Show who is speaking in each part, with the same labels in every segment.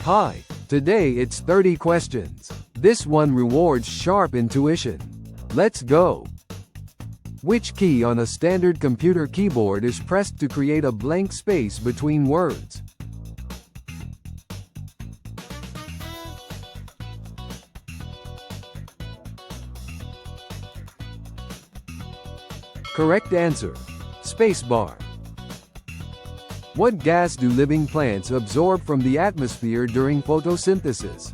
Speaker 1: Hi, today it's 30 questions. This one rewards sharp intuition. Let's go. Which key on a standard computer keyboard is pressed to create a blank space between words? Correct answer. Spacebar. What gas do living plants absorb from the atmosphere during photosynthesis?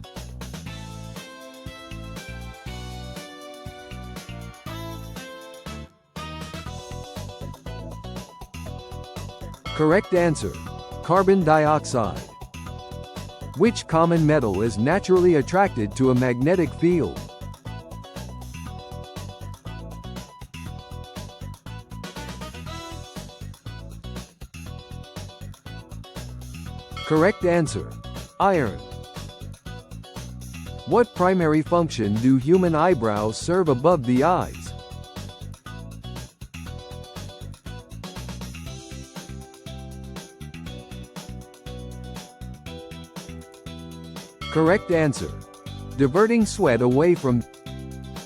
Speaker 1: Correct answer. Carbon dioxide. Which common metal is naturally attracted to a magnetic field? Correct answer. Iron. What primary function do human eyebrows serve above the eyes? Correct answer. Diverting sweat away from.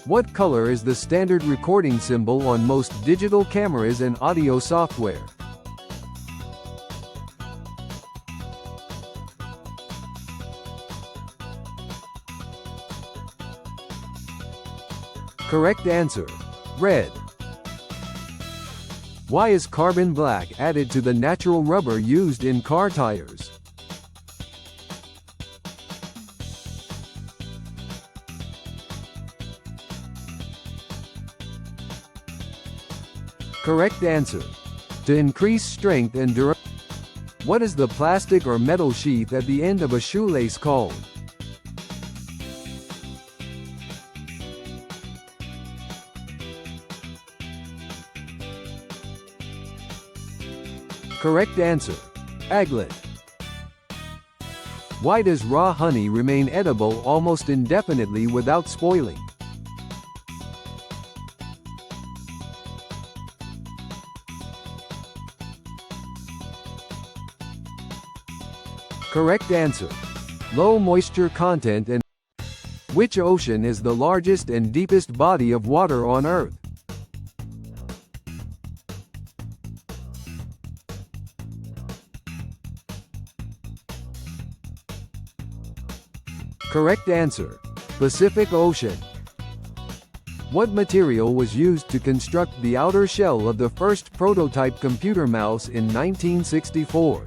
Speaker 1: What color is the standard recording symbol on most digital cameras and audio software? Correct answer. Red. Why is carbon black added to the natural rubber used in car tires? Correct answer. To increase strength and durability. What is the plastic or metal sheath at the end of a shoelace called? Correct answer. Aglet. Why does raw honey remain edible almost indefinitely without spoiling? Correct answer. Low moisture content. And which ocean is the largest and deepest body of water on Earth? Correct answer. Pacific Ocean. What material was used to construct the outer shell of the first prototype computer mouse in 1964?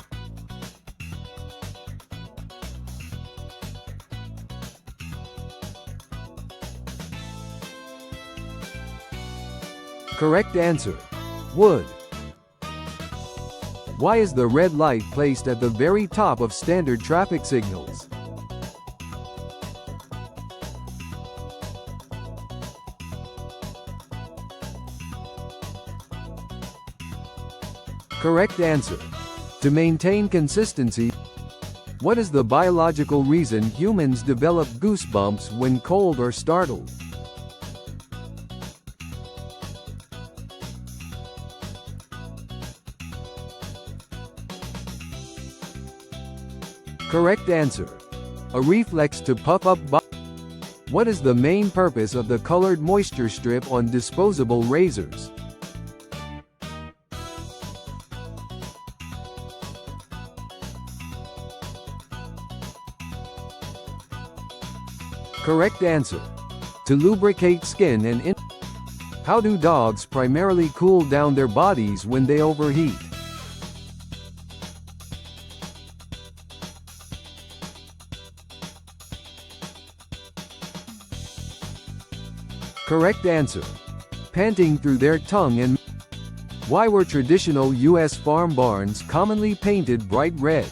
Speaker 1: Correct answer. Wood. Why is the red light placed at the very top of standard traffic signals? Correct answer. To maintain consistency. What is the biological reason humans develop goosebumps when cold or startled? Correct answer. A reflex to puff up. What is the main purpose of the colored moisture strip on disposable razors? Correct answer. To lubricate skin and How do dogs primarily cool down their bodies when they overheat? Correct answer. Panting through their tongue and. Why were traditional U.S. farm barns commonly painted bright red?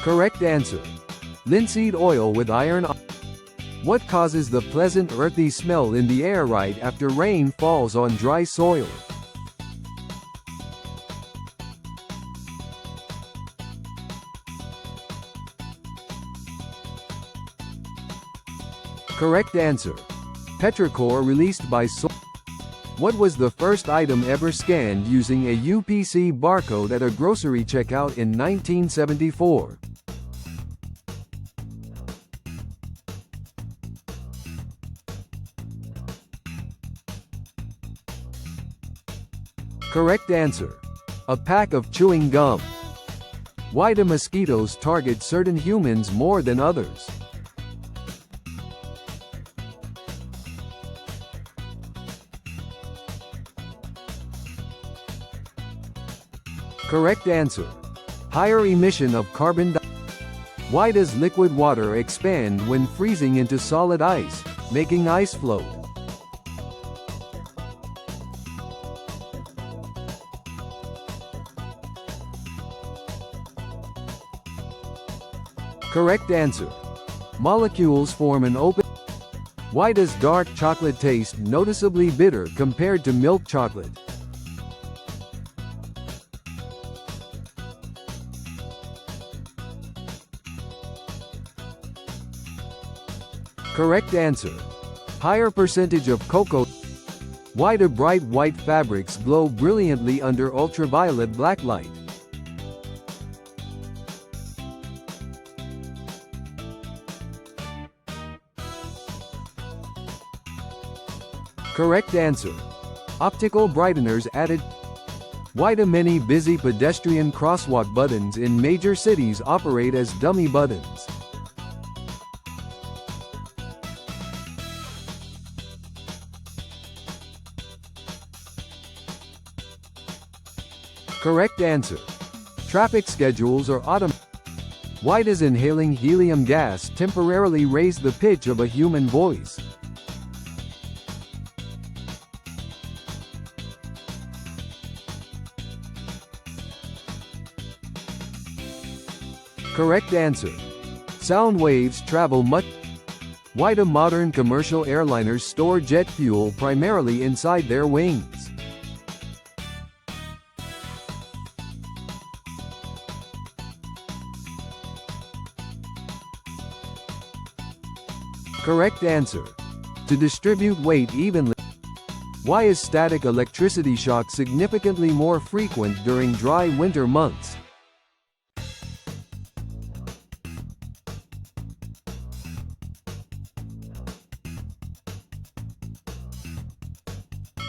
Speaker 1: Correct answer. Linseed oil with iron. What causes the pleasant earthy smell in the air right after rain falls on dry soil? Correct answer. Petrichor released by soil. What was the first item ever scanned using a UPC barcode at a grocery checkout in 1974? Correct answer. A pack of chewing gum. Why do mosquitoes target certain humans more than others? Correct answer. Higher emission of carbon dioxide. Why does liquid water expand when freezing into solid ice, making ice float? Correct answer. Molecules form an open. Why does dark chocolate taste noticeably bitter compared to milk chocolate? Correct answer. Higher percentage of cocoa. Why do bright white fabrics glow brilliantly under ultraviolet blacklight? Correct answer. Optical brighteners added. Why do many busy pedestrian crosswalk buttons in major cities operate as dummy buttons? Correct answer. Traffic schedules are automatic. Why does inhaling helium gas temporarily raise the pitch of a human voice? Correct answer. Sound waves travel much. Why do modern commercial airliners store jet fuel primarily inside their wings? Correct answer. To distribute weight evenly. Why is static electricity shock significantly more frequent during dry winter months?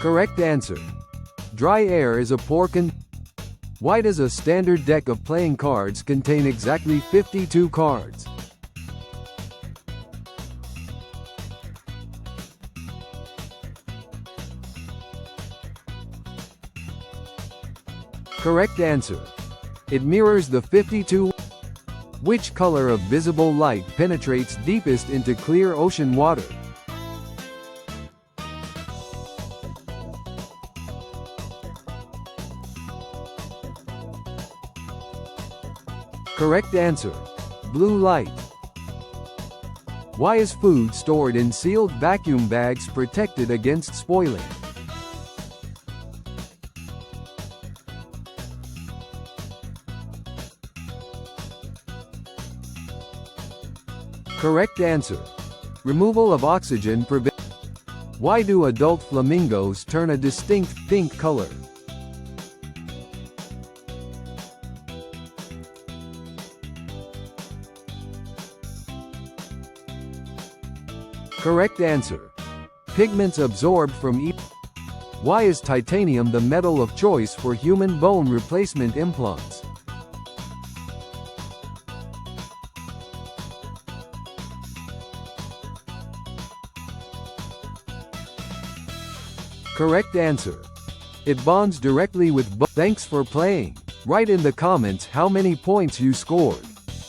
Speaker 1: Correct answer. Dry air is a poor Why does a standard deck of playing cards contain exactly 52 cards? Correct answer. It mirrors the 52. Which color of visible light penetrates deepest into clear ocean water? Correct answer. Blue light. Why is food stored in sealed vacuum bags protected against spoiling? Correct answer. Removal of oxygen prevents. Why do adult flamingos turn a distinct pink color? Correct answer. Pigments absorbed from each. Why is titanium the metal of choice for human bone replacement implants? Correct answer. It bonds directly with bone. Thanks for playing. Write in the comments how many points you scored.